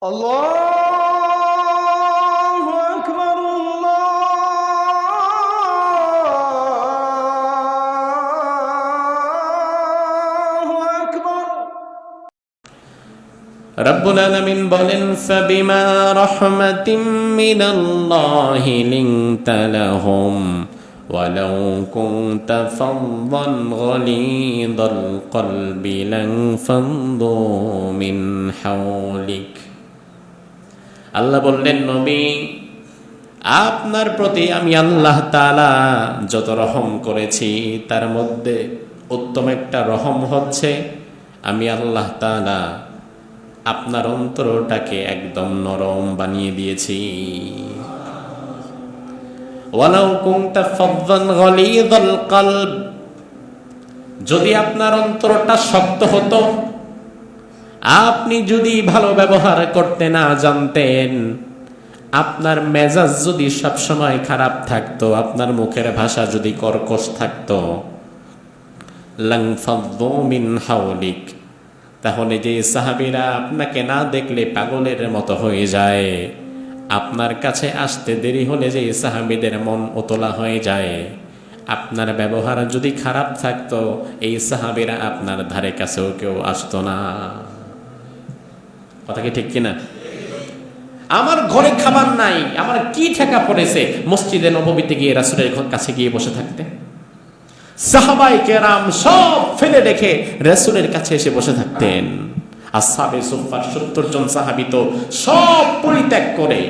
আল্লাহু আকবার, আল্লাহু আকবার। রব্বুল আলামিন বলেন, ফাবিমা রাহমাতিম মিনাল্লাহি লিনতা লাহুম ওয়ালাউ কুনতা ফাযযান গালিযাল কলবি লানফাদু মিন হাওলিক। আল্লাহ বললেন, নবী, আপনার প্রতি আমি আল্লাহ তাআলা যত রহম করেছি তার মধ্যে উত্তম একটা রহম হচ্ছে আমি আল্লাহ তাআলা আপনার অন্তরটাকে একদম নরম বানিয়ে দিয়েছি। ওয়ালাউ কুনতা ফাযযান গালিযাল কলব, যদি আপনার অন্তরটা শক্ত হতো, আপনি যদি ভালো ব্যবহার করতে না জানতেন, আপনার মেজাজ যদি সবসময় খারাপ থাকতো, আপনার মুখের ভাষা যদি কর্কশ থাকতো, লানফাদু মিন হাওলিক, তাহলে যে সাহাবীরা আপনাকে না দেখলে পাগলের মতো হয়ে যায়, আপনার কাছে আসতে দেরি হলে যে সাহাবীদের মন উতলা হয়ে যায়, আপনার ব্যবহার যদি খারাপ থাকতো, এই সাহাবীরা আপনার ধারে কাছেও কেউ আসতো না। কথা কি ঠিক কিনা? আমার ঘরে খাবার নাই, আমার কি ঠেকা পড়েছে মসজিদে নববীতে গিয়ে রাসূলের কাছে গিয়ে বসে থাকতে? সাহাবায়ে কেরাম সব ফেলে রেখে রাসূলের কাছে এসে বসে থাকতেন। আসহাবে সুফফার ৭০ জন সাহাবী তো সব পরিত্যাগ করে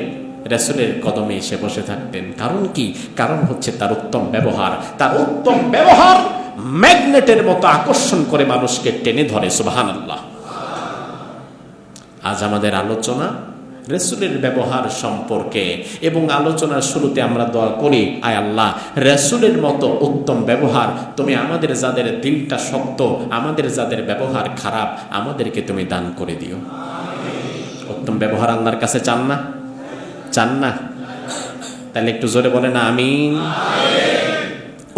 রাসূলের কদমে এসে বসে থাকতেন। কারণ কি? কারণ হচ্ছে তার উত্তম ব্যবহার। তার উত্তম ব্যবহার ম্যাগনেটের মতো আকর্ষণ করে মানুষকে টেনে ধরে। সুবহানাল্লাহ। আজ আমাদের আলোচনা রাসূলের ব্যবহার সম্পর্কে, এবং আলোচনার শুরুতে আমরা দোয়া করি, আয় আল্লাহ, রাসূলের মতো উত্তম ব্যবহার তুমি আমাদের, যাদের দিলটা শক্ত, আমাদের যাদের ব্যবহার খারাপ, আমাদেরকে তুমি দান করে দিও। উত্তম ব্যবহার আল্লাহর কাছে চান না? চান না? তাহলে একটু জোরে বলেন আমিন।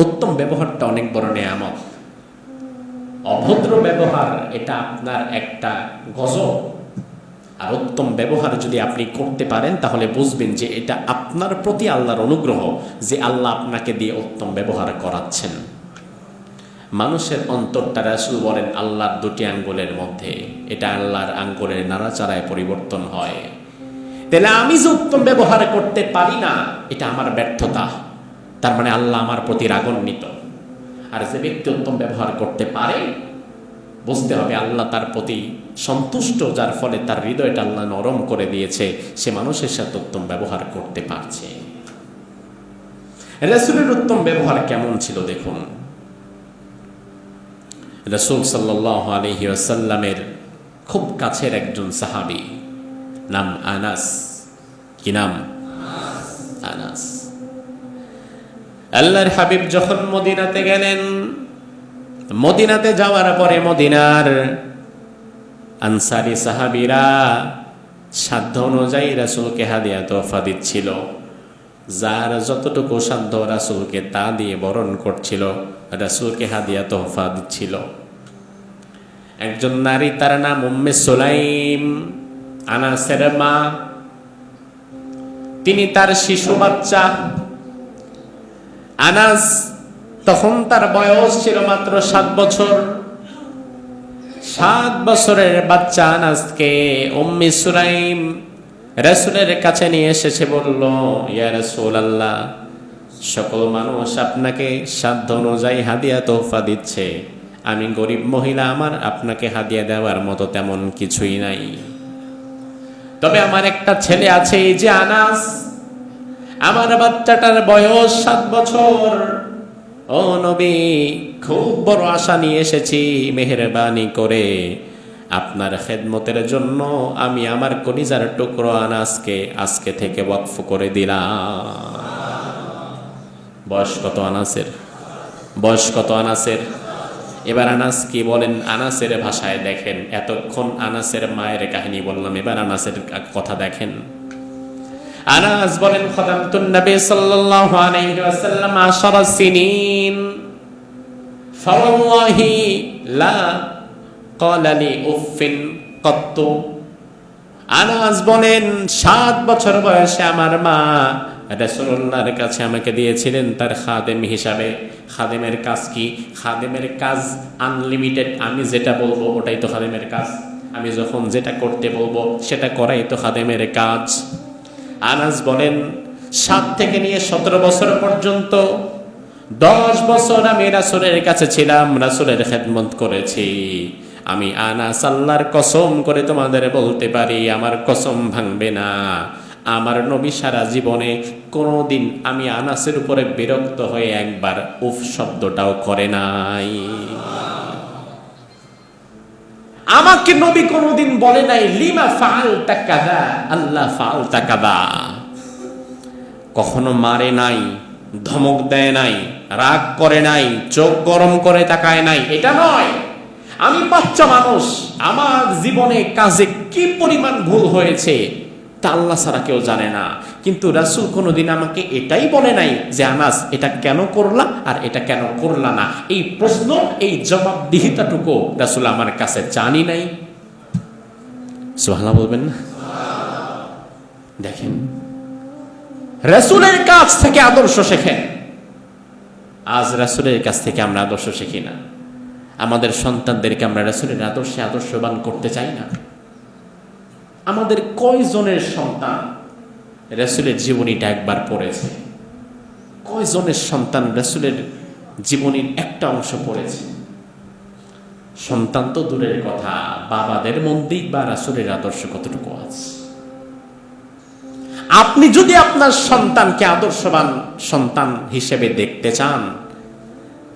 উত্তম ব্যবহারটা অনেক বড় নেয়ামত। অভদ্র ব্যবহার এটা আপনার একটা গজব। আর উত্তম ব্যবহার যদি আপনি করতে পারেন, তাহলে বুঝবেন যে এটা আপনার প্রতি আল্লাহর অনুগ্রহ, যে আল্লাহ আপনাকে দিয়ে উত্তম ব্যবহার করাচ্ছেন। মানুষের অন্তরটা, রাসূল বলেন, আল্লাহর দুটি আঙ্গুলের মধ্যে, এটা আল্লাহর আঙ্গুলের নাড়াচাড়ায় পরিবর্তন হয়। তাহলে আমি যে উত্তম ব্যবহার করতে পারি না, এটা আমার ব্যর্থতা, তার মানে আল্লাহ আমার প্রতি রাগান্বিত। আর যে ব্যক্তি উত্তম ব্যবহার করতে পারে, বুঝতে হবে আল্লাহ তার প্রতি সন্তুষ্ট, যার ফলে তার হৃদয়টা আল্লাহ নরম করে দিয়েছে, সে মানুষের সাথে উত্তম ব্যবহার করতে পারছে। রাসূলের উত্তম ব্যবহার কেমন ছিল দেখুন। রাসূল সাল্লাল্লাহু আলাইহি ওয়াসাল্লামের খুব কাছের একজন সাহাবী, নাম আনাস। কি নাম? আনাস। আল্লাহর হাবিব যখন মদিনাতে গেলেন, মদিনাতে যাওয়ার পরে মদিনার আনসারী সাহাবীরা সাধ্য অনুযায়ী রাসূলকে হাদিয়া তোহফা দিচ্ছিল। যার যতটুকু সাধ্য রাসূলকে তা দিয়ে বরণ করছিল, রাসূলকে হাদিয়া তোহফা দিচ্ছিল। একজন নারী, তার নাম উম্মে সুলাইম, আনাসের মা। তিনি তার শিশু বাচ্চা আনাস, তখন তার বয়স ছিল মাত্র ৭ বছর। ৭ বছরের বাচ্চা আনাসকে উম্মে সুলাইম রাসূলের কাছে নিয়ে এসেছে, বলল, ইয়া রাসূলুল্লাহ, সকল মানুষ আপনাকে সাধ্য অনুযায়ী হাদিয়া তোহফা দিচ্ছে, আমি গরিব মহিলা, আমার আপনাকে হাদিয়া দেওয়ার মতো তেমন কিছুই নাই। তবে আমার একটা ছেলে আছে, এই যে আনাস, আমার বাচ্চাটার বয়স ৭ বছর। ও নবী, খুব বড় আশা নিয়ে এসেছি, মেহেরবানি করে আপনার খেদমতের জন্য আমি আমার কলিজার টুকরো আনাসকে আজকে থেকে ওয়াকফ করে দিলাম। বয়স কত আনাসের? বয়স কত আনাসের? এবার আনাস কি বলেন আনাসের ভাষায় দেখেন। এতক্ষণ আনাসের মায়ের কাহিনী বললাম, এবার আনাসের কথা দেখেন। আনাস বলেন, খাদামতুন নবী সাল্লাল্লাহু আলাইহি ওয়াসাল্লাম 10 সিনিন ফাওয়াল্লাহি লা ক্বালা লি উফিন কত্তু। আনাস বলেন 7 বছর বয়সে আমার মা রাসূলুল্লাহর কাছে আমাকে দিয়েছিলেন তার খাদেম হিসাবে। খাদেমের কাজ কি? খাদেমের কাজ আনলিমিটেড। আমি যেটা বলবো ওটাই তো খাদেমের কাজ। আমি যখন যেটা করতে বলবো সেটা করাই তো খাদেমের কাজ। আনাস বলেন 7 থেকে নিয়ে 17 বছর পর্যন্ত 10 বছর আমি রাসূলের কাছে ছিলাম, রাসূলের খেদমত করেছি। আমি আনাস আল্লাহর কসম করে তোমাদের বলতে পারি, আমার কসম ভাঙবে না, আমার নবী সারা জীবনে কোনোদিন আমি আনাসের উপরে বিরক্ত হয়ে একবার উফ শব্দটাও করে নাই। আমাকে নবী কোনোদিন বলে নাই লিমা ফাআলতা কাযা, আল্লাহ ফাআলতা কাযা। কখনো মারে নাই, ধমক দেয় নাই, রাগ করে নাই, চোখ গরম করে তাকায় নাই, এটা নয়। আমি বাচ্চা মানুষ, আমার জীবনে কাজে কি পরিমাণ ভুল হয়েছে তা আল্লাহ ছাড়া কেউ জানে না। কিন্তু রাসূল কোনোদিন আমাকে এটাই বলে নাই যে আনাস এটা কেন করলা আর এটা কেন করলা না। এই প্রশ্ন, এই জবাবদিহিতাটুকু রাসূল আমার কাছে জানি নাই। সুবহানাল্লাহ বলবেন না? দেখেন, রাসূলের কাছ থেকে আদর্শ শেখেন। আজ রাসূলের কাছ থেকে আমরা আদর্শ শিখি না। আমাদের সন্তানদেরকে আমরা রাসূলের আদর্শে আদর্শবান করতে চাই না। আমাদের কয়জনের সন্তান রাসূলের জীবনীটা একবার পড়েছে? কয়জনের সন্তান রাসূলের জীবনীর একটা অংশ পড়েছে? সন্তান তো দূরের কথা, বাবাদের মধ্যেই বা রাসূলের আদর্শ কতটুকু আছে? আপনি যদি আপনার সন্তানকে আদর্শবান সন্তান হিসেবে দেখতে চান,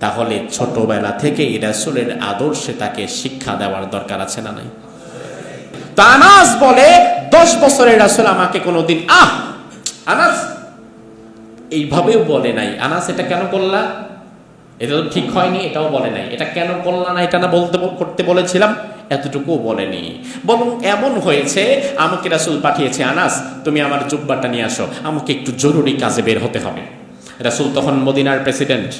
তাহলে ছোটবেলা থেকেই রাসূলের আদর্শে তাকে শিক্ষা দেওয়ার দরকার আছে না নাই? আনাস বলে 10 বছরের রাসূল আমাকে কোনোদিন আনাস এইভাবেও বলে নাই, আনাস এটা কেন করলা, এটা তো ঠিক হয়নি, এটাও বলে নাই, এটা কেন করলা না এটা না করতে বলেছিলাম, এতটুকুও বলেনি। বরং এমন হয়েছে আমাকে রাসূল পাঠিয়েছে, আনাস তুমি আমার জুব্বাটা নিয়ে আসো, আমাকে একটু জরুরি কাজে বের হতে হবে। রাসূল তখন মদিনার প্রেসিডেন্ট,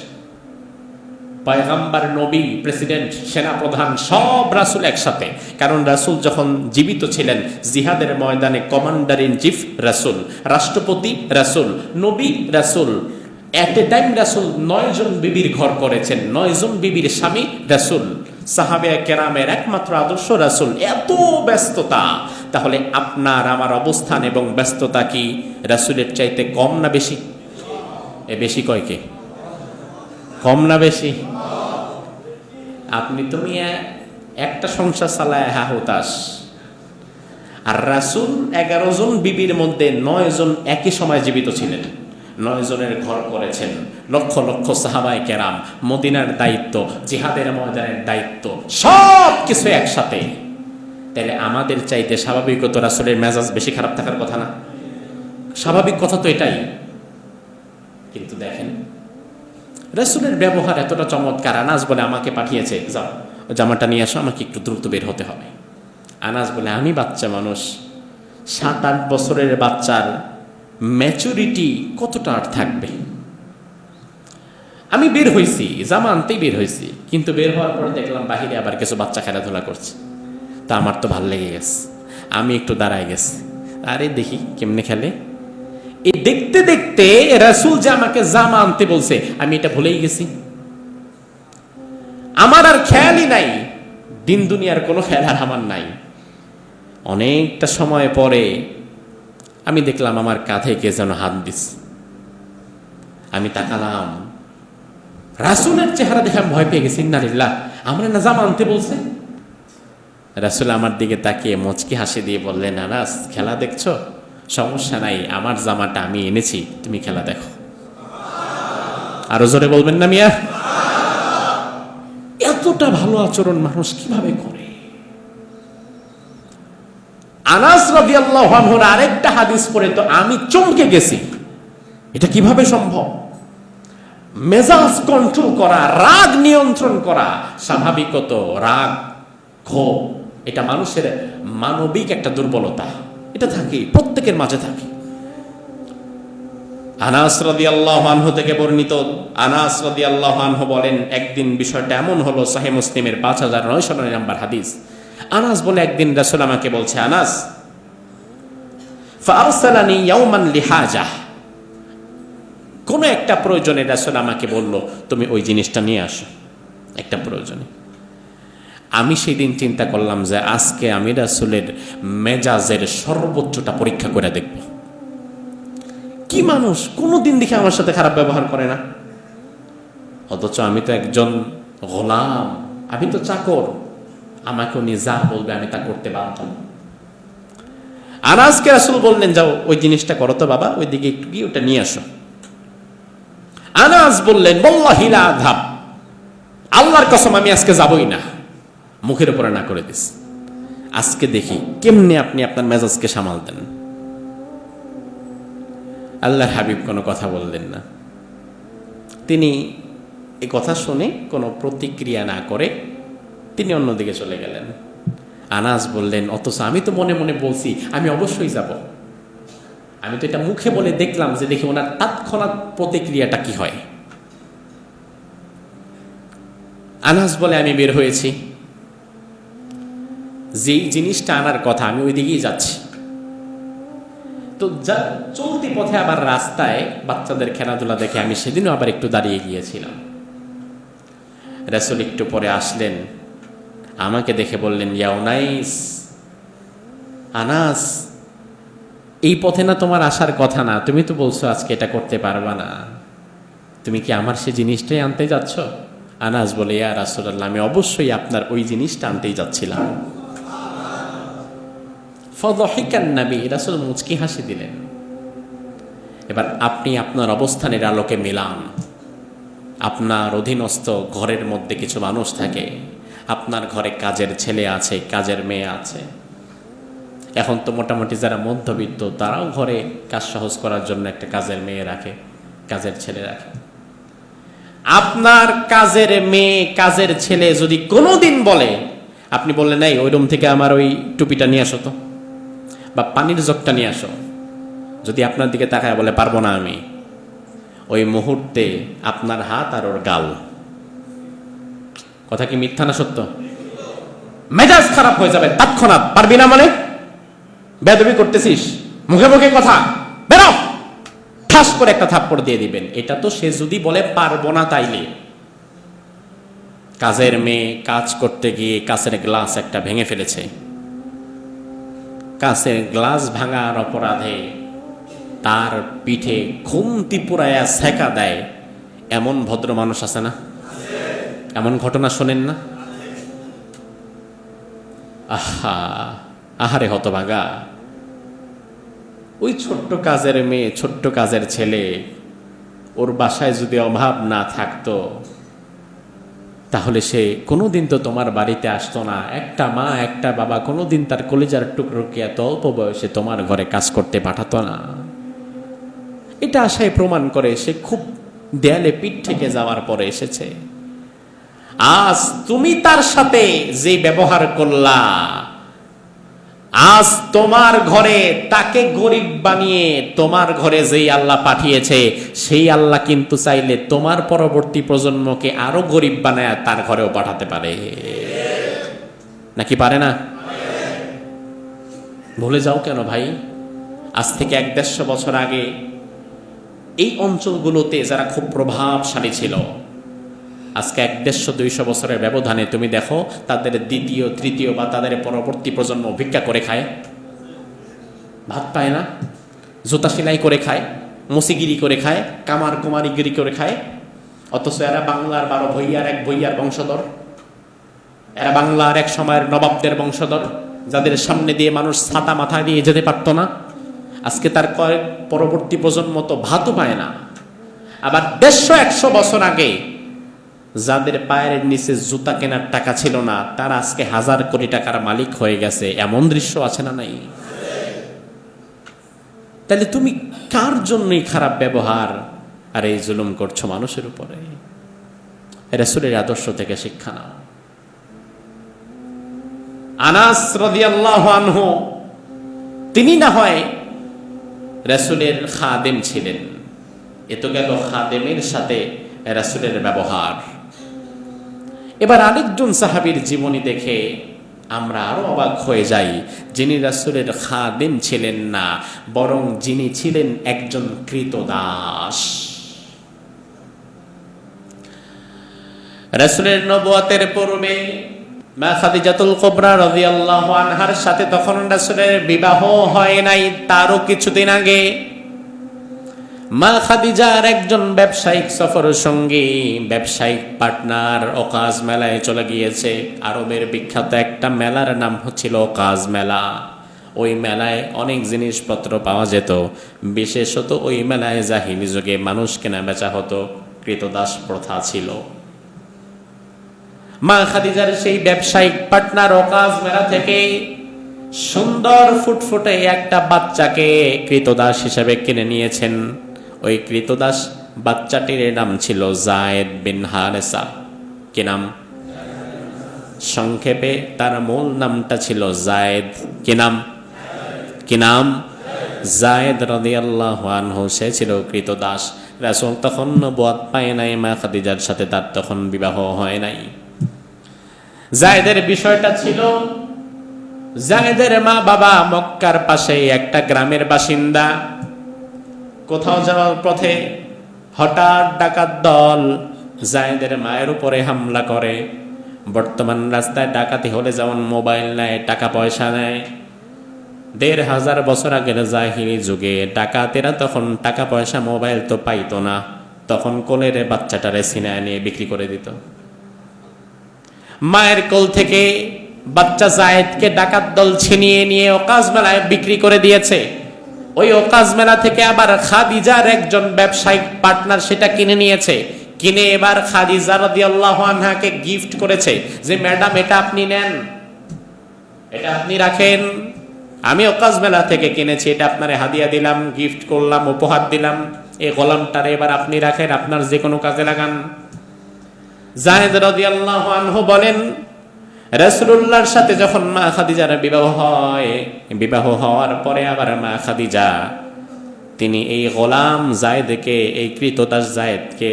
পয়গম্বর, নবী, প্রেসিডেন্ট, সেনাপ্রধান সব রাসূল একসাথে। কারণ রাসূল যখন জীবিত ছিলেন জিহাদের ময়দানে কমান্ডার ইন চিফ রাসূল, রাষ্ট্রপতি রাসূল, নবী রাসূল। এট এ টাইম রাসূল 9 জন বিবির ঘর করেছেন, 9 জন বিবির স্বামী রাসূল। সাহাবায়ে কেরামের একমাত্র আদর্শ রাসূল। এত ব্যস্ততা, তাহলে আপনার আমার অবস্থান এবং ব্যস্ততা কি রাসূলের চাইতে কম না বেশি? এ বেশি কয় কে? কম না বেশি? আপনি তুমি একটা সংসার চালায় হতাশ, আর রাসূল 11 জন বিবির মধ্যে 9 জন একই সময় জীবিত ছিলেন, 9 জনের ঘর করেছেন, লক্ষ লক্ষ সাহাবায়ে কেরাম, মদিনার দায়িত্ব, জিহাদের ময়দানের দায়িত্ব, সব কিছু একসাথে। তাহলে আমাদের চাইতে স্বাভাবিকত রাসূলের মেজাজ বেশি খারাপ থাকার কথা না? স্বাভাবিক কথা তো এটাই। কিন্তু দেখেন রাসূলের ব্যবহার এতটা চমৎকার। আনাস বলে আমাকে পাঠিয়েছে, যাও জামাটা নিয়ে আসো, আমাকে একটু দ্রুত বের হতে হবে। আনাস বলে আমি বাচ্চা মানুষ, 7-8 বছরের বাচ্চার ম্যাচুরিটি কতটা আর থাকবে। আমি বের হয়েছি, জামা আনতেই বের হয়েছি, কিন্তু বের হওয়ার পরে দেখলাম বাহিরে আবার কিছু বাচ্চা খেলাধুলা করছে। তা আমার তো ভাল লেগে গেছে, আমি একটু দাঁড়ায় গেছি, আরে দেখি কেমনে খেলে। এই দেখতে দেখতে রাসূল যে আমাকে জামা আনতে বলছে আমি এটা ভুলেই গেছি। আমার আর খেয়ালই নাই, দিন দুনিয়ার কোনো খেয়াল আর আমার নাই। অনেকটা সময় পরে আমি দেখলাম আমার কাঁধে কে যেন হাত দিচ্ছে। আমি তাকালাম, রাসূলের চেহারা দেখে আমি ভয় পেয়ে গেছি। ইন্নালিল্লাহ, আমরা না জামা আনতে বলছে। রাসূল আমার দিকে তাকিয়ে মুচকি হাসি দিয়ে বললেন, আনাস খেলা দেখছো? সমস্যা নাই, আমার জামাটা আমি এনেছি, তুমি খেলা দেখো। আরো জোরে বলবেন না মিয়া? এতটা ভালো আচরণ মানুষ কিভাবে করে? আনাস রাদিয়াল্লাহু আনহুর আরেকটা হাদিস পড়ে তো আমি চমকে গেছি, এটা কিভাবে সম্ভব? মেজাজ কন্ট্রোল করা, রাগ নিয়ন্ত্রণ করা। স্বাভাবিকত রাগ, ক্ষোভ এটা মানুষের মানবিক একটা দুর্বলতা, এটা থাকে, প্রত্যেকের মাঝে থাকে। আনাস রাদিয়াল্লাহু আনহু থেকে বর্ণিত, আনাস রাদিয়াল্লাহু আনহু বলেন, একদিন বিষয়টা এমন হলো, সহিহ মুসলিমের 5999 নম্বর হাদিস। আনাস বলে একদিন রাসূল আমাকে বলছে, আনাস ফারসালানি ইয়াওমান লিহাজা, কোন একটা প্রয়োজনে রাসূল আমাকে বলল তুমি ওই জিনিসটা নিয়ে আসো, একটা প্রয়োজনে। আমি সেদিন চিন্তা করলাম যে আজকে আমি রাসূলের মেজাজের সর্বোচ্চটা পরীক্ষা করে দেখব। কি মানুষ কোনোদিন দেখে আমার সাথে খারাপ ব্যবহার করে না, অথচ আমি তো একজন গোলাম, আমি তো চাকর, আমাকে উনি যা বলবে আমি তা করতে বাধ্য। আনাসকে রাসূল বললেন যাও ওই জিনিসটা করো তো বাবা, ওই দিকে একটু গিয়ে ওটা নিয়ে আসো। আনাস বললেন ওয়াল্লাহি লা আযহাব, আল্লাহর কসম আমি আজকে যাবই না, মুখের উপরে না করে দিস। আজকে দেখি কেমনে আপনি আপনার মেজাজকে সামাল দেন। আল্লাহর হাবিব কোনো কথা বললেন না, তিনি এই কথা শুনে কোনো প্রতিক্রিয়া না করে তিনি অন্যদিকে চলে গেলেন। আনাস বললেন অথচ আমি তো মনে মনে বলছি আমি অবশ্যই যাব, আমি তো এটা মুখে বলে দেখলাম যে দেখি ওনার তৎক্ষণাৎ প্রতিক্রিয়াটা কি হয়। আনাস বলে আমি বের হয়েছি, যেই জিনিসটা আনার কথা আমি ওই দিকেই যাচ্ছি। তো যা চলতি পথে আবার রাস্তায় বাচ্চাদের খেলাধুলা দেখে আমি সেদিনও আবার একটু দাঁড়িয়ে গিয়েছিলাম। রাসূল একটু পরে আসলেন, আমাকে দেখে বললেন ইয়া উনাইস, আনাস এই পথে না তোমার আসার কথা না, তুমি তো বলছো আজকে এটা করতে পারবা না, তুমি কি আমার সে জিনিসটাই আনতে যাচ্ছ? আনাস বলে ইয়া রাসূলুল্লাহ আমি অবশ্যই আপনার ওই জিনিসটা আনতেই যাচ্ছিলাম। ফাযাহিকান নবী, রাসূল মুচকি হাসি দিলেন। এবার আপনি আপনার অবস্থানের আলোকে মিলান। আপনার অধীনস্থ ঘরের মধ্যে কিছু মানুষ থাকে, আপনার ঘরে কাজের ছেলে আছে, কাজের মেয়ে আছে। এখন তো মোটামুটি যারা মধ্যবিত্ত তারাও ঘরে কাজ সহজ করার জন্য একটা কাজের মেয়ে রাখে, কাজের ছেলে রাখে। আপনার কাজের মেয়ে কাজের ছেলে যদি কোনোদিন বলে, আপনি বললেন এই ওই রুম থেকে আমার ওই টুপিটা নিয়ে আসো তো, বা পানির জগটা নিয়ে আসো, যদি আপনার দিকে তাকায় বলে পারবো না আমি, ওই মুহূর্তে আপনার হাত আর ওর গাল, কথা কি মিথ্যা না সত্য? মেজাজ খারাপ হয়ে যাবে তৎক্ষণাৎ। পারবি না মানে বেয়াদবি করতেছিস, মুখে মুখে কথা, বেরো, ঠাস করে একটা থাপ্পড় দিয়ে দিবেন। এটা তো সে যদি বলে পারবো না তাইলে। কাজের মেয়ে কাজ করতে গিয়ে কাছের গ্লাস একটা ভেঙে ফেলেছে, কাছের গ্লাস ভাঙার অপরাধে তার পিঠে খুন্তি পুরায়া সেকা দেয়, এমন ভদ্র মানুষ আছে না? এমন ঘটনা শোনেন না? আহা, আহারে হতভাগা, ওই ছোট্ট কাজের মেয়ে ছোট্ট কাজের ছেলে, ওর বাসায় যদি অভাব না থাকতো তাহলে সে কোনোদিন তো তোমার বাড়িতে আসতো না। একটা মা একটা বাবা কোনোদিন তার কলিজার টুকরোকে এত অল্প বয়সে তোমার ঘরে কাজ করতে পাঠাতো না। এটা আশায় প্রমাণ করে সে খুব দেয়ালে পিঠ থেকে যাওয়ার পরে এসেছে। আজ তুমি তার সাথে যে ব্যবহার করলা, আজ তোমার ঘরে তাকে গরিব বানিয়ে তোমার ঘরে যেই আল্লাহ পাঠিয়েছে, সেই আল্লাহ কিন্তু চাইলে তোমার পরবর্তী প্রজন্মকে আরো গরিব বানায় তার ঘরেও পাঠাতে পারে, নাকি পারে না? ভুলে যাও কেন ভাই? আজ থেকে 150 বছর আগে এই অঞ্চলগুলোতে যারা খুব প্রভাবশালী ছিল, আজকে 150-200 বছরের ব্যবধানে তুমি দেখো তাদের দ্বিতীয় তৃতীয় বা তাদের পরবর্তী প্রজন্ম ভিক্ষা করে খায়, ভাত পায় না, জুতা সেলাই করে খায়, মুসিগিরি করে খায়, কামার কুমারিগিরি করে খায়। অথচ এরা বাংলার 12 ভূঁইয়ার এক ভূঁইয়ার বংশধর, এরা বাংলার এক সময়ের নবাবদের বংশধর, যাদের সামনে দিয়ে মানুষ ছাতা মাথায় দিয়ে যেতে পারতো না। আজকে তার কয়েক পরবর্তী প্রজন্ম তো ভাতও পায় না। আবার 150-100 বছর আগে যাদের পায়ের নিচে জুতা কেনার টাকা ছিল না, তারা আজকে 1000 কোটি টাকার মালিক হয়ে গেছে। এমন দৃশ্য আছে না নাই? তাহলে তুমি কার জন্যই খারাপ ব্যবহার আর এই জুলুম করছো মানুষের উপরে? রাসূলের আদর্শ থেকে শিক্ষা নাও। আনাস রাদিয়াল্লাহু আনহু তিনি না হয় রাসূলের খাদেম ছিলেন, এ তো গেল খাদেমের সাথে রাসূলের ব্যবহার। এবার আরেকজন সাহাবীর জীবনী দেখে আমরা আরো অবাক হয়ে যাই, যিনি রাসূলের খাদেম ছিলেন না, বরং যিনি ছিলেন একজন কৃতদাস। রাসূলের নবুয়তের পূর্বে মা খাদিজাতুল কুবরা রাদিয়াল্লাহু আনহার সাথে তখন রাসূলের বিবাহ হয় নাই, তারও কিছুদিন আগে মা খাদিজার একজন ব্যবসায়িক সফর সঙ্গী, ব্যবসায়িক পার্টনার ওকাজ মেলায় চলে গিয়েছে। আরবের বিখ্যাত একটা মেলার নাম হচ্ছিল ওকাজ মেলা। ওই মেলায় অনেক জিনিসপত্র পাওয়া যেত, বিশেষত ওই মেলায় জাহিলি যুগে মানুষ কেনা বেচা হতো, কৃতদাস প্রথা ছিল। মা খাদিজার সেই ব্যবসায়িক পার্টনার ওকাজ মেলা থেকে সুন্দর ফুটফুটে একটা বাচ্চাকে কৃতদাস হিসেবে কিনে নিয়েছেন। ওই কৃতদাস বাচ্চাটির নাম ছিল যায়েদ বিন হারেসা। কি নাম? সংক্ষেপে তার মূল নামটা ছিল যায়েদ। কি নাম? কি নাম? যায়েদ রাদিয়াল্লাহু আনহু। সে ছিল কৃতদাস। রাসূল তখন নবুয়ত পায় নাই, মা খাদিজার সাথে তার তখন বিবাহ হয় নাই। যায়েদের বিষয়টা ছিল, যায়েদের মা বাবা মক্কার পাশে একটা গ্রামের বাসিন্দা। কোথাও যাওয়ার পথে হঠাৎ ডাকাত দল যায়েদের মায়ের উপরে হামলা করে। বর্তমান রাস্তায় ডাকাতি হলে যেমন মোবাইল নেয়, টাকা পয়সা নেয়, ১৫০০ বছর আগের জাহিলি যুগে ডাকাতেরা তখন টাকা পয়সা মোবাইল তো পাইতো না, তখন কোলের বাচ্চাটারে ছিনায় নিয়ে বিক্রি করে দিত। মায়ের কোল থেকে বাচ্চা যায়েদকে ডাকাত দল ছিনিয়ে নিয়ে ওকাজ মেলায় বিক্রি করে দিয়েছে। ওই ওকাজ মেলা থেকে আবার খাদিজার একজন ব্যবসায়িক পার্টনার সেটা কিনে নিয়েছে। কিনে এবার খাদিজা রাদিয়াল্লাহু আনহাকে গিফট করেছে যে ম্যাডাম এটা আপনি নেন, এটা আপনি রাখেন, আমি ওকাজ মেলা থেকে কিনেছি, এটা আপনারে হাদিয়া দিলাম, গিফট করলাম, উপহার দিলাম, এই গোলামটারে এবার আপনি রাখেন, আপনার যে কোনো কাজে লাগান। যায়েদ রাদিয়াল্লাহু আনহু বলেন, রাসূলুল্লাহর সাথে যখন মা খাদিজার বিবাহ হয়, বিবাহ হওয়ার পরে আবার মা খাদিজা তিনি এই গোলাম যায়েদকে, এই কৃতদাস যায়েদকে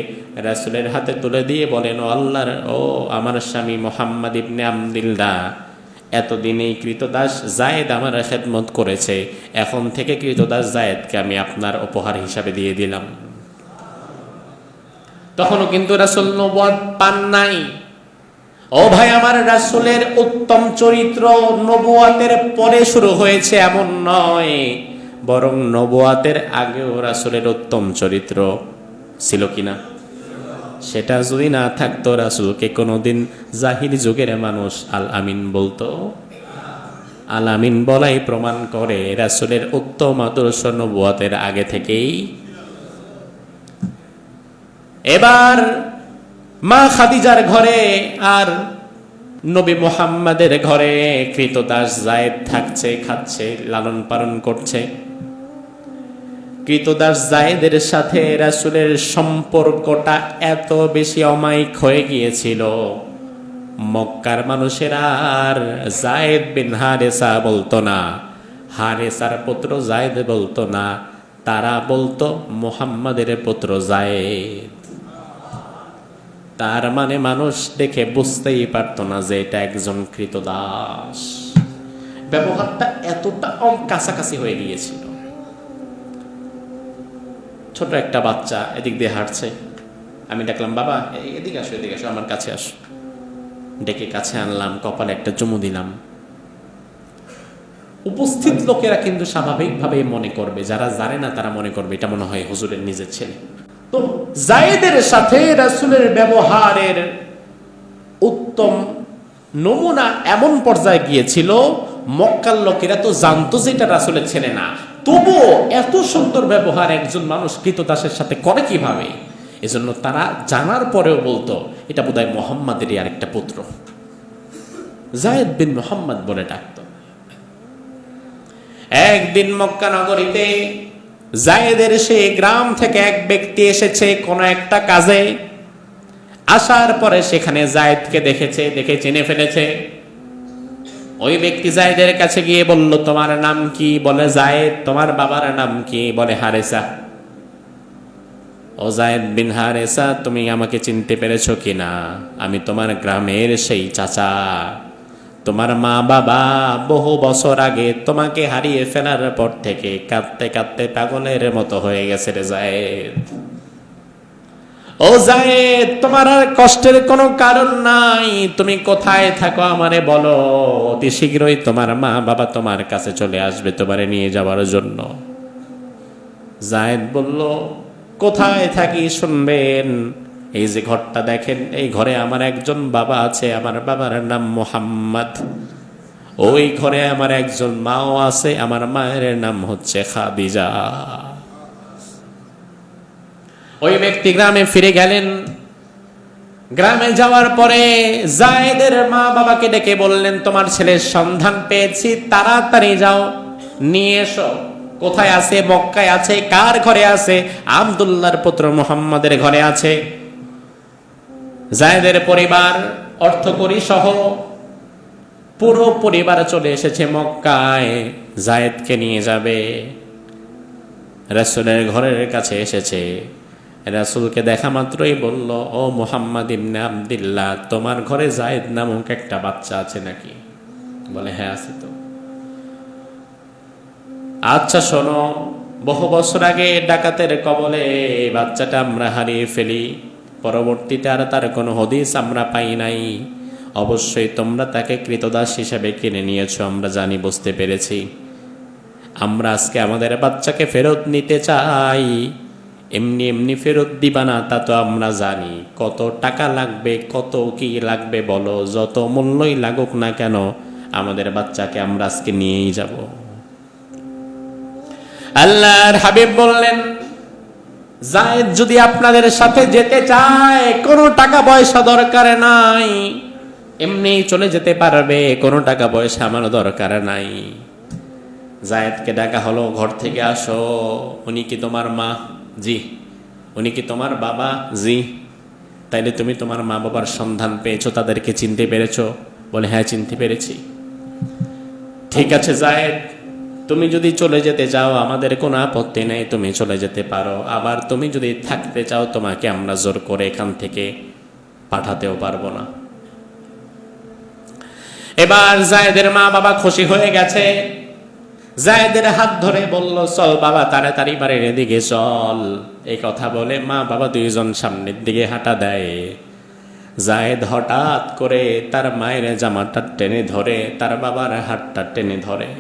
রাসূলের হাতে তুলে দিয়ে বলেন, ও আল্লাহর, ও আমার স্বামী মুহাম্মদ ইবনে আবদুল্লাহ, এতদিন এই কৃতদাস যায়েদ আমার খেদমত করেছে, এখন থেকে কৃতদাস যায়েদকে আমি আপনার উপহার হিসাবে দিয়ে দিলাম। তখনও কিন্তু রাসূল নবুয়ত পান নাই। ও ভাই আমার, রাসূলের উত্তম চরিত্র নবুয়তের পরে শুরু হয়েছে এমন নয়, বরং নবুয়তের আগেও রাসূলের উত্তম চরিত্র ছিল কিনা? সেটা যদি না থাকতো রাসূলকে কোনোদিন জাহিলি যুগের মানুষ আল আমিন বলতো? আল আমিন বলাই প্রমাণ করে রাসূলের উত্তম আদর্শ নবুয়তের আগে থেকেই। এবার মা খাদিজার ঘরে আর নবী মুহাম্মাদের ঘরে কৃতদাস যায়েদ থাকছে, খাচ্ছে, লালন পালন করছে। কৃতদাস যায়েদের সাথে রাসূলের সম্পর্কটা এত বেশি অমায়িক হয়ে গিয়েছিল, মক্কার মানুষেরা আর যায়েদ বিন হারেসা বলতো না, হারেসার পুত্র যায়েদ বলতো না, তারা বলতো মুহাম্মাদের পুত্র যায়েদ। তার মানে মানুষ দেখে বুঝতেই পারতো না যে এটা একজন কৃতদাস। ব্যবহারটা এতটা কাছাকাছি হয়ে গিয়েছিল। ছোট একটা বাচ্চা এদিক দিয়ে হাঁটছে, আমি ডাকলাম, বাবা এদিকে আসো, এদিকে আসো, আমার কাছে আসো। ডেকে কাছে আনলাম, কপালে একটা চুমু দিলাম। উপস্থিত লোকেরা কিন্তু স্বাভাবিকভাবে মনে করবে, যারা জানে না তারা মনে করবে এটা মনে হয় হুজুরের নিজের ছেলে। তো যায়েদের সাথে রাসূলের ব্যবহারের উত্তম নমুনা এমন পর্যায়ে গিয়েছিল, মক্কার লোকেরা তো জানতো যে এটা রাসূলের ছেলে না, তবুও এত সুন্দর ব্যবহার একজন মানুষ কৃতদাসের সাথে করে কিভাবে? এজন্য তারা জানার পরেও বলতো এটা বোধহয় মুহাম্মাদেরই আরেকটা পুত্র, যায়েদ বিন মুহাম্মদ বলে ডাকতো। একদিন মক্কা নগরীতে যায়েদের সেই গ্রাম থেকে এক ব্যক্তি এসেছে কোন একটা কাজে। আসার পরে সেখানে যায়েদকে দেখেছে, দেখে চিনে ফেলেছে। ওই ব্যক্তি যায়েদের কাছে গিয়ে বলল, তোমার নাম কি? বলে যায়েদ। তোমার বাবার নাম কি? বলে হারেসা। ও যায়েদ বিন হারেসা, তুমি আমাকে চিনতে পেরেছো কিনা? আমি তোমার গ্রামের সেই চাচা, তোমার মা বাবা বহু বছর আগে তোমাকে হারিয়ে ফেলার পর থেকে কাঁদতে কাঁদতে পাগলের মতো হয়ে গেছে রে জায়েদ। ও জায়েদ, তোমার আর কষ্টের কোনো কারণ নাই। তুমি কোথায় থাকো আমারে বলো, অতি শীঘ্রই তোমার মা বাবা তোমার কাছে চলে আসবে তোমারে নিয়ে যাওয়ার জন্য। জায়েদ বলল, কোথায় থাকি শুনবেন। এই যে ঘরটা দেখেন, এই ঘরে আমার একজন বাবা আছে, আমার বাবার নাম মুহাম্মদ। ওই ঘরে আমার একজন মাও আছে, আমার মায়ের নাম হচ্ছে খাদিজা। ওই ব্যক্তি গ্রামে ফিরে গেলেন। গ্রামে যাওয়ার পরে জায়েদের মা বাবাকে ডেকে বললেন, তোমার ছেলের সন্ধান পেয়েছি, তাড়াতাড়ি যাও নিয়ে এসো। কোথায় আছে? মক্কায় আছে। কার ঘরে আছে? আব্দুল্লাহর পুত্র মুহাম্মাদের ঘরে আছে। জায়েদের পরিবার অর্থকরী সহ পুরো পরিবার চলে এসেছে মক্কায়, জায়েদকে নিয়ে যাবে। রাসূলের ঘরের কাছে এসেছে। রাসূলকে দেখা মাত্রই বলল, ও মুহাম্মদ ইবনে আব্দুল্লাহ, তোমার ঘরে জায়েদ নামক একটা বাচ্চা আছে নাকি? বলে, হ্যাঁ আছে তো। আচ্ছা শোনো, বহু বছর আগে ডাকাতের কবলে বাচ্চাটা আমরা হারিয়ে ফেলি, পরবর্তীতে আর তার কোনো হদিস আমরা পাই নাই। অবশ্যই তোমরা তাকে কৃতদাস হিসেবে কিনে নিয়েছো, আমরা জানি, বুঝতে পেরেছি। আমরা আজকে আমাদের বাচ্চাকে ফেরত নিতে চাই। এমনি এমনি ফেরত দিবা না তা তো আমরা জানি। কত টাকা লাগবে, কত কি লাগবে বলো, যত মূল্যই লাগুক না কেন, আমাদের বাচ্চাকে আমরা আজকে নিয়েই যাব। আল্লাহর হাবিব বললেন, জায়েদ যদি আপনাদের সাথে যেতে চায়, কোনো টাকা পয়সা দরকার নাই, এমনি চলে যেতে পারবে, কোনো টাকা পয়সা আমার দরকার নাই। জায়েদকে ডাকা হলো, ঘর থেকে আসো। উনি কি তোমার মা? জি। উনি কি তোমার বাবা? জি। তাইলে তুমি তোমার মা বাবার সন্ধান পেয়েছো, তাদেরকে চিনতে পেরেছো? বলে, হ্যাঁ চিনতে পেরেছি। ঠিক আছে জায়েদ, তুমি যদি চলে যেতে চাও আমাদের কোনো আপত্তি নেই, তুমি চলে যেতে পারো। আবার তুমি যদি থাকতে চাও, তোমাকে আমরা জোর করে এখান থেকে পাঠাতেও পারবো না। এবার জায়েদের মা বাবা খুশি হয়ে গেছে। জায়েদের হাত ধরে বলল, চল বাবা, তাড়াতাড়ি বাড়ির দিকে চল। এই কথা বলে মা বাবা দুইজন সামনের দিকে হাঁটা দেয়। জায়েদ হঠাৎ করে তার মায়ের জামাটা টেনে ধরে, তার বাবার হাতটা টেনে ধরে।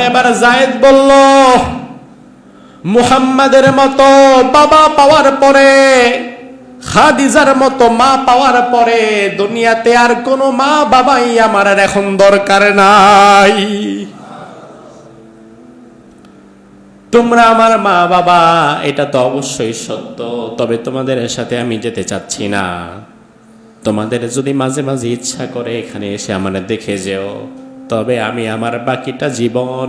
এবার জায়েদ বলল, মুহাম্মাদের মতো বাবা পাওয়ার পরে, খাদিজার মতো মা পাওয়ার পরে, দুনিয়াতে আর কোনো মা বাবাই আমার আর এখন দরকার নাই। তোমরা আমার মা বাবা, এটা তো অবশ্যই সত্য, তবে তোমাদের সাথে আমি যেতে চাচ্ছি না। তোমাদের যদি মাঝে মাঝে ইচ্ছা করে এখানে এসে আমার দেখে যেও, তবে আমি আমার বাকিটা জীবন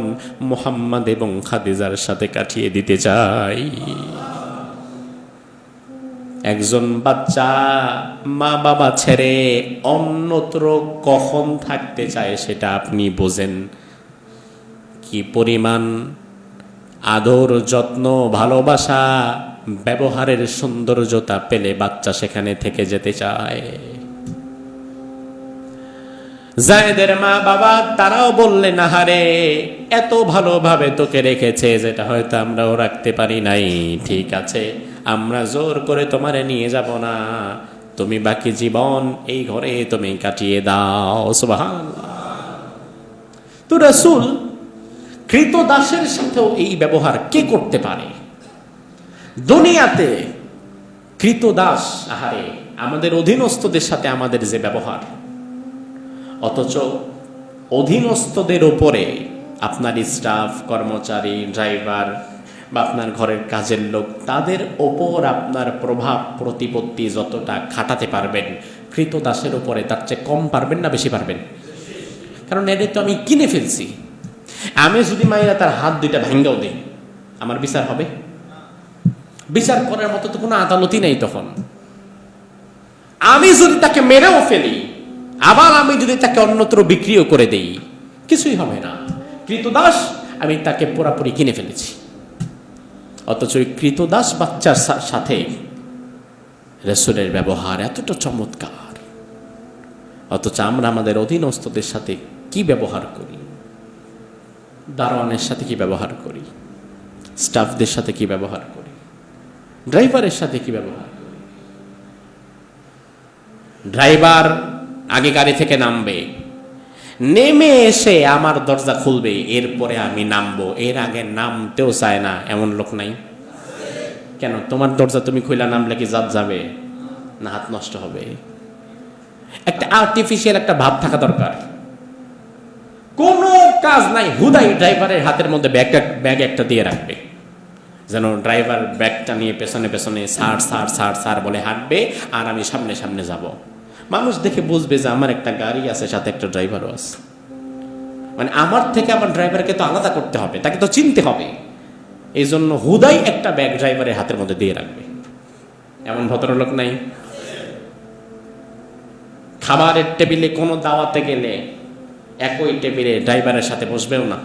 মুহাম্মদ এবং খাদিজার সাথে কাটিয়ে দিতে চাই। একজন বাচ্চা মা বাবা ছেড়ে অন্যত্র কখন থাকতে চায় সেটা আপনি বোঝেন। কি পরিমাণ আদর, যত্ন, ভালোবাসা, ব্যবহারের সৌন্দর্যতা পেলে বাচ্চা সেখানে থেকে যেতে চায়। জায়েদের মা বাবা তারাও বললেন, আহারে, এত ভালোভাবে তোকে রেখেছে যেটা হয়তো আমরাও রাখতে পারি নাই। ঠিক আছে, আমরা জোর করে তোমারে নিয়ে যাব না, তুমি বাকি জীবন এই ঘরে তুমি কাটিয়ে দাও। সুবহানাল্লাহ। তো রাসূল কৃতদাসের সাথেও এই ব্যবহার কে করতে পারে? দুনিয়াতে কৃতদাস, আহারে, আমাদের অধীনস্থদের সাথে আমাদের যে ব্যবহার, অথচ অধীনস্থদের উপরে আপনার স্টাফ, কর্মচারী, ড্রাইভার বা আপনার ঘরের কাজের লোক, তাদের ওপর আপনার প্রভাব প্রতিপত্তি যতটা খাটাতে পারবেন, কৃতদাসের উপরে তার চেয়ে কম পারবেন না বেশি পারবেন? কারণ এদের তো আমি কিনে ফেলছি। আমি যদি মাইরা তার হাত দুইটা ভেঙ্গাও দিই, আমার বিচার হবে? বিচার করার মতো তো কোনো আদালতই নেই তখন। আমি যদি তাকে মেরেও ফেলি, আবার আমি যদি তাকে অন্যত্র বিক্রিও করে দেই, কিছুই হবে না। কৃতদাস, আমি তাকে পুরাপুরি কিনে ফেলেছি। অথচ ওই কৃতদাস বাচ্চার সাথে রাসূলের ব্যবহার এতটা চমৎকার। অথচ আমরা আমাদের অধীনস্থদের সাথে কি ব্যবহার করি, দারোয়ানের সাথে কি ব্যবহার করি, স্টাফদের সাথে কি ব্যবহার করি, ড্রাইভারের সাথে কি ব্যবহার করি। ড্রাইভার আগে গাড়ি থেকে নামবে, নেমে এসে আমার দরজা খুলবে, এরপরে আমি নামবো, এর আগে নামতেও চায় না, এমন লোক নাই? কেন? তোমার দরজা তুমি খুইলা নামলে কি জাত যাবে না হাত নষ্ট হবে? একটা আর্টিফিশিয়াল একটা ভাব থাকা দরকার। কোনো কাজ নাই, হুদাই ড্রাইভারের হাতের মধ্যে ব্যাগ একটা দিয়ে রাখবে, যেন ড্রাইভার ব্যাগটা নিয়ে পেছনে পেছনে সার সার সার সার বলে হাঁটবে, আর আমি সামনে সামনে যাব। মানুষ দেখে বুঝবে যে আমার একটা গাড়ি আছে, সাথে একটা ড্রাইভারও আছে। মানে আমার থেকে আমার ড্রাইভারকে তো আলাদা করতে হবে, তাকে তো চিনতে হবে। এই জন্য হুদাই একটা ব্যাগ ড্রাইভারের হাতের মধ্যে দিয়ে রাখবে। এমন ভদ্রলোক নাই? খাবারের টেবিলে কোনো দাওয়াতে গেলে একই টেবিলে ড্রাইভারের সাথে বসবেও না,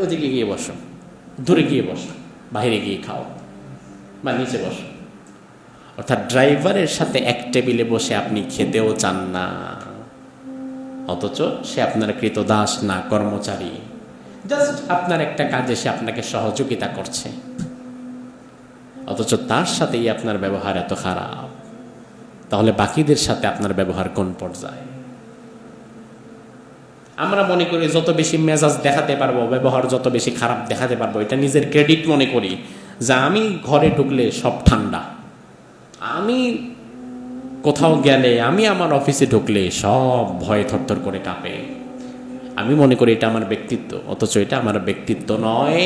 ওদিকে গিয়ে বসো, দূরে গিয়ে বসো, বাইরে গিয়ে খাও বা নিচে বসো। অর্থাৎ ড্রাইভারের সাথে এক টেবিলে বসে আপনি খেতেও চান না, অথচ সে আপনার কৃতদাস না, কর্মচারী, জাস্ট আপনার একটা কাজে সে আপনাকে সহযোগিতা করছে, অথচ তার সাথেই আপনার ব্যবহার এত খারাপ। তাহলে বাকিদের সাথে আপনার ব্যবহার কোন পর্যায়ে? আমরা মনে করি যত বেশি মেজাজ দেখাতে পারবো, ব্যবহার যত বেশি খারাপ দেখাতে পারবো, এটা নিজের ক্রেডিট মনে করি, যে আমি ঘরে ঢুকলে সব ঠান্ডা, আমি কোথাও গেলে, আমি আমার অফিসে ঢুকলে সব ভয়ে থরথর করে কাঁপে। আমি মনে করি এটা আমার ব্যক্তিত্ব, অথচ এটা আমার ব্যক্তিত্ব নয়,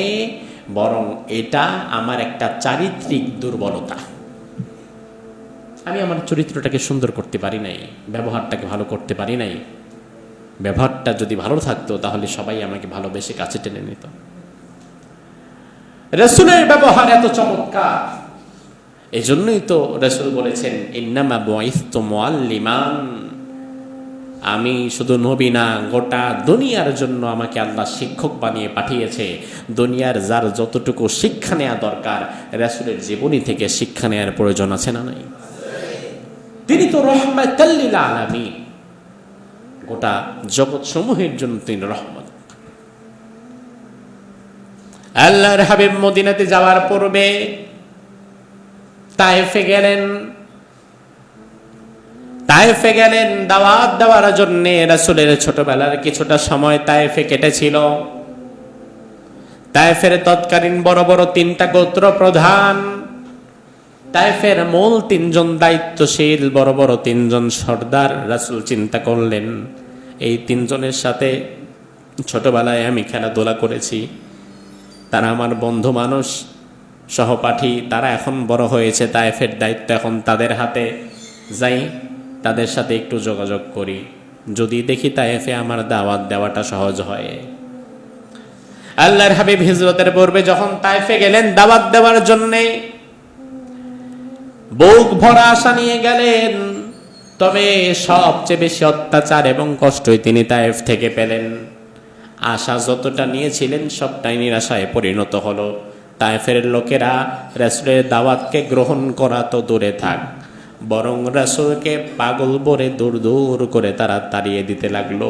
বরং এটা আমার একটা চারিত্রিক দুর্বলতা। আমি আমার চরিত্রটাকে সুন্দর করতে পারি নাই, ব্যবহারটাকে ভালো করতে পারি নাই। ব্যবহারটা যদি ভালো থাকতো তাহলে সবাই আমাকে ভালোবেসে কাছে টেনে নিত। রাসূলের ব্যবহার এত চমৎকার, এই জন্যই তো রাসূল বলেছেন, ইন্নামা বুইসতু মুআল্লিমান, আমি শুধু নবী না, গোটা দুনিয়ার জন্য আমাকে আল্লাহ শিক্ষক বানিয়ে পাঠিয়েছে। দুনিয়ার যার যতটুকু শিক্ষা নেওয়া দরকার, রাসূলের জীবনী থেকে শিক্ষা নেওয়ার প্রয়োজন আছে না নাই? তিনি তো রাহমাতাল লিল আলামিন, গোটা জগৎ সমূহের জন্য তিনি রহমত। আল্লাহর হাবিব মদিনাতে যাওয়ার পূর্বে তায়েফে গেলেন দাওয়াত দেওয়ার জন্য। রাসূলের ছোটবেলার কিছুটা সময় তায়েফে কেটেছিল। তায়েফের তৎকালীন বড় বড় 3টা গোত্র প্রধান, তায়েফের মূল 3জন দায়িত্বশীল বড় বড় 3জন সর্দার। রাসূল চিন্তা করলেন, এই 3জনের সাথে ছোটবেলায় আমি খেলাধুলা করেছি, তারা আমার বন্ধু মানুষ, সহপাঠী, তারা এখন বড় হয়েছে, তায়েফের দায়িত্ব এখন তাদের হাতে। যাই তাদের সাথে একটু যোগাযোগ করি, যদি দেখি তায়েফে আমার দাওয়াত দেওয়াটা সহজ হয়। আল্লাহর হাবিব হিজরতের পূর্বে যখন তায়েফে গেলেন দাওয়াত দেওয়ার জন্যে, বুক ভরা আশা নিয়ে গেলেন, তবে সবচেয়ে বেশি অত্যাচার এবং কষ্টই তিনি তায়েফ থেকে পেলেন। আশা যতটা নিয়েছিলেন সবটাই নিরাশায় পরিণত হলো। তায়েফের লোকেরা রাসূলের দাওয়াতকে গ্রহণ করা তো দূরে থাক, বরং রাসূলকে পাগল বলে দূর দূর করে তারা তাড়িয়ে দিতে লাগলো।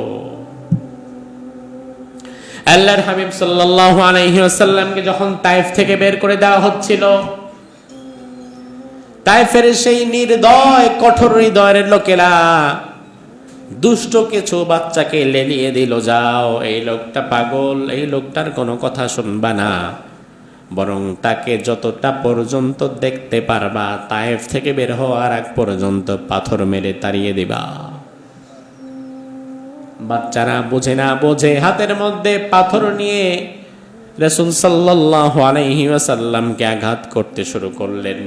আল্লাহর হাবিব সাল্লাল্লাহু আলাইহি ওয়াসাল্লামকে যখন তায়েফ থেকে বের করে দেওয়া হচ্ছিল, তায়েফের সেই নির্দয় কঠোর হৃদয়ের লোকেরা দুষ্ট কিছু বাচ্চাকে লেলিয়ে দিল, যাও এই লোকটা পাগল, এই লোকটার কোনো কথা শুনবা না, বরং তাকে যতটা পর্যন্ত দেখতে পারবা তায়েফ থেকে বের হওয়ার আগ পর্যন্ত পাথর মেরে তাড়িয়ে দিবা। বাচ্চারা বুঝে না বোঝে হাতের মধ্যে পাথর নিয়ে রাসূল সাল্লাল্লাহু আলাইহি ওয়াসাল্লামকে আঘাত করতে শুরু করলেন।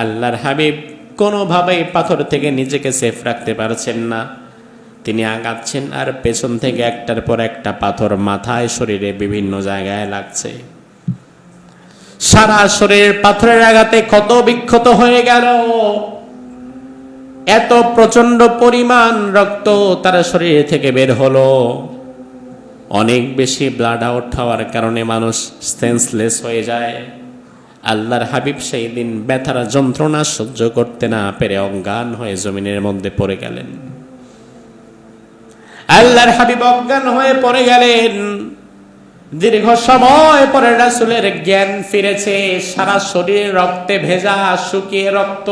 আল্লাহর হাবিব কোনোভাবেই পাথর থেকে নিজেকে সেফ রাখতে পারছেন না, তিনি আগাচ্ছেন আর পেছন থেকে একটার পর একটা পাথর মাথায়, শরীরে বিভিন্ন জায়গায় লাগছে। সারা শরীর পাথরের আঘাতে ক্ষত বিক্ষত হয়ে গেল। এত প্রচন্ড পরিমাণ রক্ত তার শরীর থেকে বের হলো। অনেক বেশি ব্লাড আউট হওয়ার কারণে মানুষ সেন্সলেস হয়ে যায়। আল্লাহর হাবিব সেই দিন ব্যথার যন্ত্রণা সহ্য করতে না পেরে অজ্ঞান হয়ে জমিনের মধ্যে পড়ে গেলেন। আল্লাহর হাবিব অজ্ঞান হয়ে পড়ে গেলেন। দীর্ঘ সময় পরে রাসূলের জ্ঞান ফিরেছে। সারা শরীর রক্তে ভেজা, শুকিয়ে রক্ত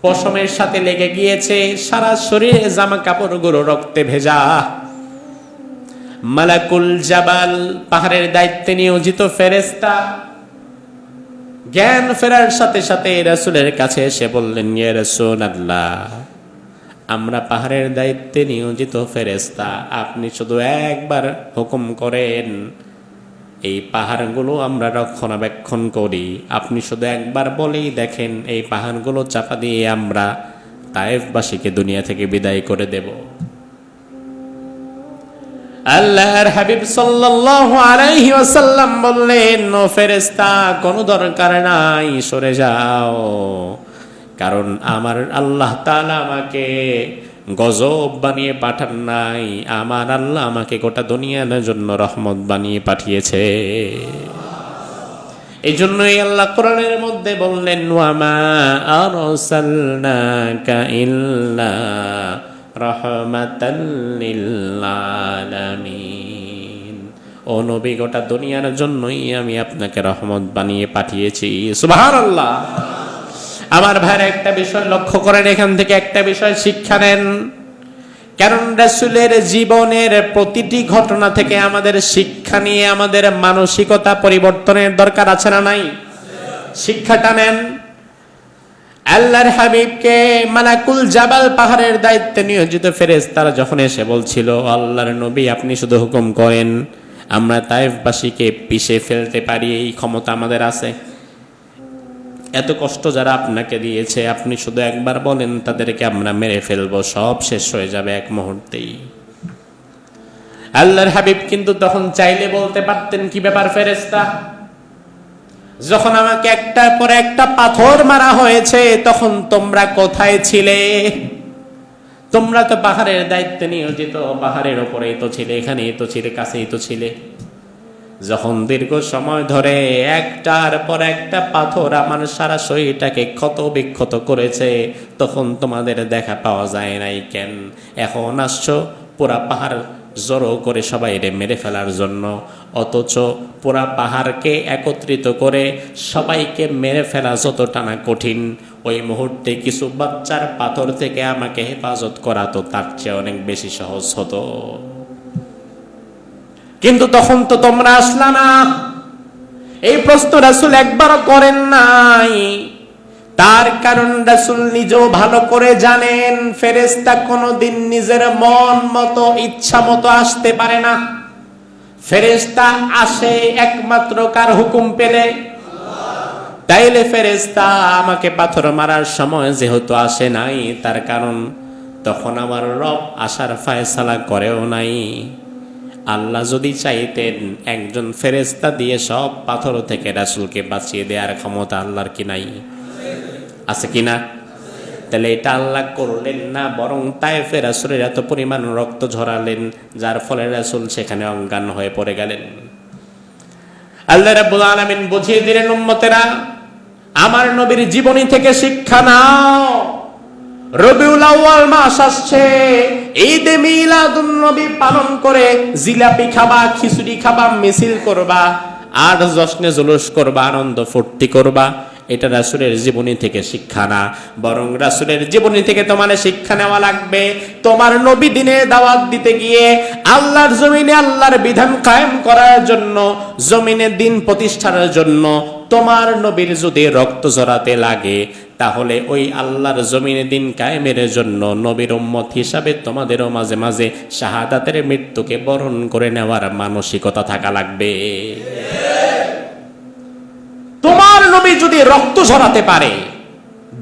পশমের সাথে লেগে গিয়েছে। সারা শরীরে জামা কাপড়গুলো রক্তে ভেজা। মালাকুল জাবাল, পাহাড়ের দায়িত্বে নিয়োজিত ফেরেশতা, জ্ঞান ফেরার সাথে সাথে রাসূলের কাছে এসে বললেন, ইয়া রাসূলুল্লাহ, আমরা পাহাড়ের দায়িত্বে নিয়োজিত ফেরেশতা, আপনি শুধু একবার হুকুম করেন, এই পাহাড়গুলো আমরা রক্ষণাবেক্ষণ করি। আপনি শুধু একবার বলেই দেখেন, এই পাহাড়গুলো চাপা দিয়ে আমরা তায়েফবাসীকে দুনিয়া থেকে বিদায় করে দেব। আল্লাহর হাবিব সাল্লাল্লাহু আলাইহি ওয়াসাল্লাম বললেন, ও ফেরেশতা, কোনো দরকার নাই, সরে যাও, কারণ আমার আল্লাহ তাআলা আমাকে গজব বানিয়ে পাঠান নাই, আমার আল্লাহ আমাকে গোটা দুনিয়ার জন্য রহমত বানিয়ে পাঠিয়েছে। এই জন্যই আল্লাহ কোরআনের মধ্যে বললেন, ওয়ামা আরসালনাকা ইল্লা রাহমাতাল লিল আলামিন। ও নবী, গোটা দুনিয়ার জন্যই আমি আপনাকে রহমত বানিয়ে পাঠিয়েছি। সুবহানাল্লাহ। আমার ভাইরা, একটা বিষয় লক্ষ্য করেন, এখান থেকে একটা বিষয় শিক্ষা নেন। কারণ রাসূলের জীবনের প্রতিটি ঘটনা থেকে আমাদের শিক্ষা নিয়ে আমাদের মানসিকতা পরিবর্তনের দরকার আছে না নাই? শিক্ষাটা নেন। আল্লাহর হাবিবকে মালাকুল জাবাল, পাহাড়ের দায়িত্বে নিয়োজিত ফেরেশতারা যখন এসে বলছিল, আল্লাহর নবী, আপনি শুধু হুকুম করেন, আমরা তায়েফবাসীকে পিষে ফেলতে পারি, এই ক্ষমতা আমাদের আছে। এত কষ্ট যারা আপনাকে দিয়েছে, আপনি শুধু একবার বলেন, তাদেরকে আমরা মেরে ফেলবো, সব শেষ হয়ে যাবে এক মুহূর্তেই। আল্লাহর হাবিব কিন্তু তখন চাইলে বলতে পারতেন, কি ব্যাপার ফেরেশতা, যখন আমাকে একটার পর একটা পাথর মারা হয়েছে, তখন তোমরা কোথায় ছিলে? তোমরা তো পাহাড়ের দায়িত্বে নিয়োজিত, পাহাড়ের ওপরেই তো ছিলে, এখানেই তো ছিলে, কাছেই তো ছিলে। যখন দীর্ঘ সময় ধরে একটার পর একটা পাথর আমার সারা শরীরটাকে ক্ষত বিক্ষত করেছে, তখন তোমাদের দেখা পাওয়া যায় নাই কেন? এখন আসছো পুরা পাহাড় জড়ো করে সবাই মেরে ফেলার জন্য, অথচ পুরা পাহাড়কে একত্রিত করে সবাইকে মেরে ফেলা যতটা না কঠিন, ওই মুহূর্তে কিছু বাচ্চার পাথর থেকে আমাকে হেফাজত করা তো তার চেয়ে অনেক বেশি সহজ হতো। কিন্তু তখন তো তোমরা আসলা না। এই প্রশ্ন রাসূল একবারও করেন নাই। তার কারণ রাসূল নিজেও ভালো করে জানেন, ফেরেশতা কোনোদিন নিজের মন মতো, ইচ্ছা মতো আসতে পারে না। ফেরেশতা আসে একমাত্র কার হুকুম পেলে। তাইলে ফেরেশতা আমাকে পাথর মারার সময় যেহেতু আসে নাই, তার কারণ তখন আমার রব আসার ফায়সালা করেও নাই। আল্লাহ যদি চাইতেন, একজন ফেরেশতা দিয়ে সব পাথর থেকে রাসূলকে বাঁচিয়ে দেওয়ার ক্ষমতা আল্লাহর কি নাই? আছে কিনা? তাহলে এটা আল্লাহ করলেন না, বরং তায়েফে রাসূলের এত পরিমাণ রক্ত ঝরালেন, যার ফলে রাসূল সেখানে অজ্ঞান হয়ে পড়ে গেলেন। আল্লাহ রাব্বুল আলামিন বুঝিয়ে দিলেন, উম্মতেরা, আমার নবীর জীবনী থেকে শিক্ষা নাও। রবিউল আউয়াল মাস আসছে, ঈদে মিলাদুন নবী পালন করে জিলাপি খাবা, খিচুড়ি খাবা, মিছিল করবা, আর জশ্নে জুলুস করবা, আনন্দ ফুর্তি করবা। এটা রাসূলের জীবনী থেকে শিক্ষা না, বরং রাসূলের জীবনী থেকে তোমার শিক্ষা নেওয়া লাগবে। তোমার নবী দিনে দাওয়াত দিতে গিয়ে, আল্লাহর জমিনে আল্লাহর বিধান কায়েম করার জন্য, জমিনে দিন প্রতিষ্ঠার জন্য তোমার নবীর যদি রক্ত ঝরাতে লাগে, তাহলে ওই আল্লাহর জমিনে দিন কায়েমের জন্য নবীর উম্মত হিসাবে তোমাদেরও মাঝে মাঝে শাহাদাতের মৃত্যুকে বরণ করে নেওয়ার মানসিকতা থাকা লাগবে। তোমার নবী যদি রক্ত ঝরাতে পারে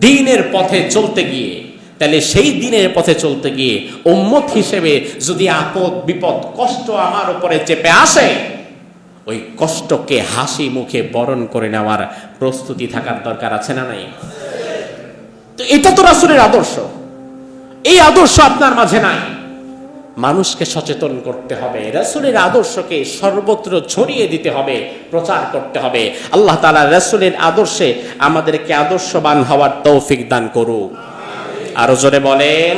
দ্বীনের পথে চলতে গিয়ে, তাহলে সেই দ্বীনের পথে চলতে গিয়ে উম্মত হিসেবে যদি আপদ বিপদ কষ্ট আমার উপরে চেপে আসে, ওই কষ্টকে হাসি মুখে বরণ করে নেওয়ার প্রস্তুতি থাকার দরকার আছে না নাই? তো এটা তো রাসূলের আদর্শ। এই আদর্শ আপনার মাঝে নাই। মানুষকে সচেতন করতে হবে, রাসূলের আদর্শকে সর্বত্র ছড়িয়ে দিতে হবে, প্রচার করতে হবে। আল্লাহ তাআলা রাসূলের আদর্শে আমাদেরকে আদর্শবান হওয়ার তৌফিক দান করুক। আরো জোরে বলেন।